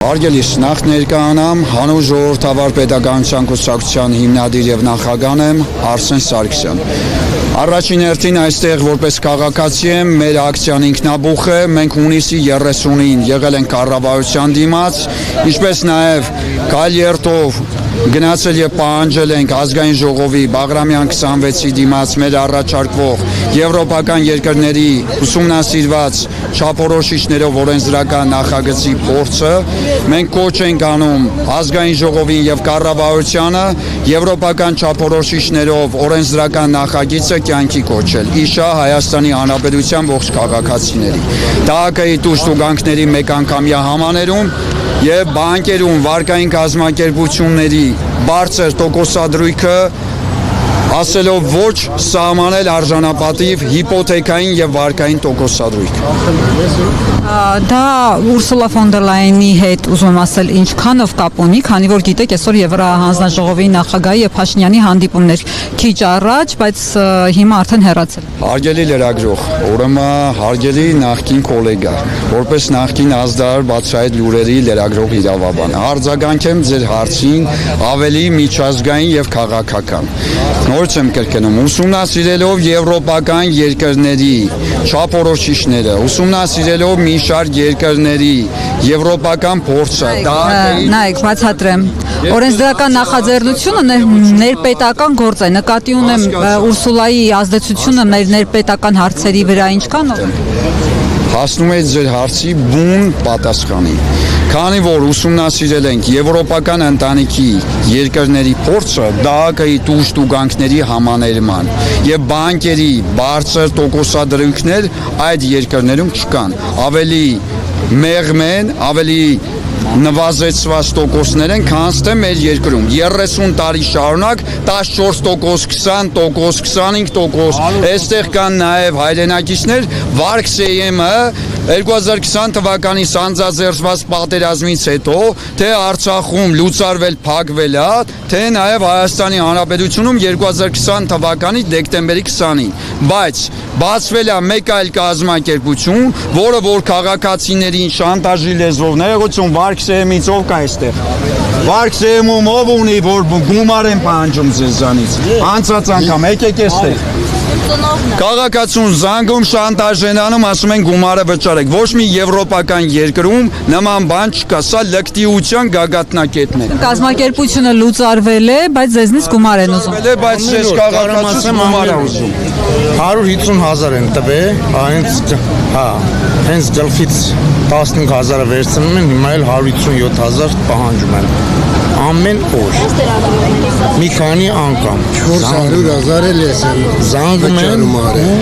Արգելիս նախ ներկայանամ հանուն ժողովրդավար պետականության կուսակցության հիմնադիր եւ նախագահ եմ Արսեն Սարգսյան։ Առաջին հերթին այստեղ որպես քաղաքացի եմ, մեր ակցիան ինքնաբուխ է, մենք հունիսի 30-ին եղել ենք կառավարության դիմաց, ինչպես նաեւ Կալիերտով գնացել եւ պահանջել ենք ազգային ժողովի Բաղրամյան 26-ի դիմաց մեր առաջարկվող եվրոպական երկրների ուսումնասիրված չափորոշիչներով օրենսդրական նախագծի փորձը մենք կոչ ենք անում ազգային ժողովին եւ կառավարությանը եվրոպական չափորոշիչներով օրենսդրական նախագիծը կյանքի կոչել իշա Հայաստանի Հանրապետության ողջ քաղաքացիների ԴԱԿ-ի տուժտուգանքների մեկանգամյա համաներում եւ բանկերում վարկային կազմակերպությունների բարձր տոկոսադրույքը ասելով ոչ սահմանել արժանապատիվ հիպոթեքային եւ վարկային տոկոսադրույք։ Դա Ուրսուլա ֆոն դեր Լայենի հետ ուզում ասել ինչքանով կապ ունի, քանի որ գիտեք այսօր Եվրահանձնաժողովի նախագահի եւ Փաշինյանի հանդիպումներ քիչ առաջ, բայց հիմա արդեն հեռացել։ Հարգելի լրագրող, ուրեմն հարգելի նախկին գոլեգա, որպես նախկին ազդար բացահայտ լուրերի լրագրող իրավաբան, արձագանքեմ ձեր հարցին ավելի միջազգային եւ քաղաքական։ Նորից եմ կրկնում, ուսումնասիրելով եվրոպական երկրների չափորոշիչները, ուսումնասիրելով մի շարք երկրների եվրոպական փորձը, նայեք, բացատրեմ։ Օրենսդրական նախաձեռնությունը ներպետական գործ է, նկատի ունեմ Ուրսուլայի ազդեցությունը մեր ներպետական հարցերի վրա ինչքանով։ Հասնում է ձեր հարցի բուն պատասխանի։ Քանի որ ուսումնասիրել ենք եվրոպական ընտանիքի երկրների փորձը ԴԱԿ-ի տուժտուգանքների համաներման եւ բանկերի բարձր տոկոսադրույքներ այդ երկրներում չկան, ավելի մեղմ են, ավելի նվազեցված տոկոսներ են, քան թե մեր երկրում 30 տարի շարունակ 14%, 20%, 25%, այստեղ կան նաև հայրենակիցներ, Վարք ՍԵԵՄ-ը 2020 թվականի սանձազերծված պատերազմից հետո թե Արցախում լուծարվել փակվել է, թե նաև Հայաստանի Հանրապետությունում 2020 թվականի դեկտեմբերի 20-ին, բայց բացվել է մեկ այլ կազմակերպություն, որը որ քաղաքացիներին շանտաժի լեզվով ներողություն Վարք ՍԵԵՄ-ից ով կա այստեղ։ Վարք ՍԵԵՄ-ում ով ունի, որ գումար են պահանջում ձեզանից։ Անցած անգամ եկեք այստեղ։ Քաղաքացուն զանգում շանտաժ են անում, ասում են գումարը վճարեք։ Ոչ մի եվրոպական երկրում նման բան չկա, սա լկտիության գագաթնակետն է։ Կազմակերպությունը լուծարվել է, բայց ձեզնից գումար են ուզում։ Բայց ես քաղաքացու գումար եմ ուզում։ 150,000 են տվել, հենց գլխից 15,000-ը վերցնում են, հիմա էլ 157,000 պահանջում են։ Ամեն օր։ Մի քանի անգամ 400,000 էլ ես եմ զանգում են, վճարում արել։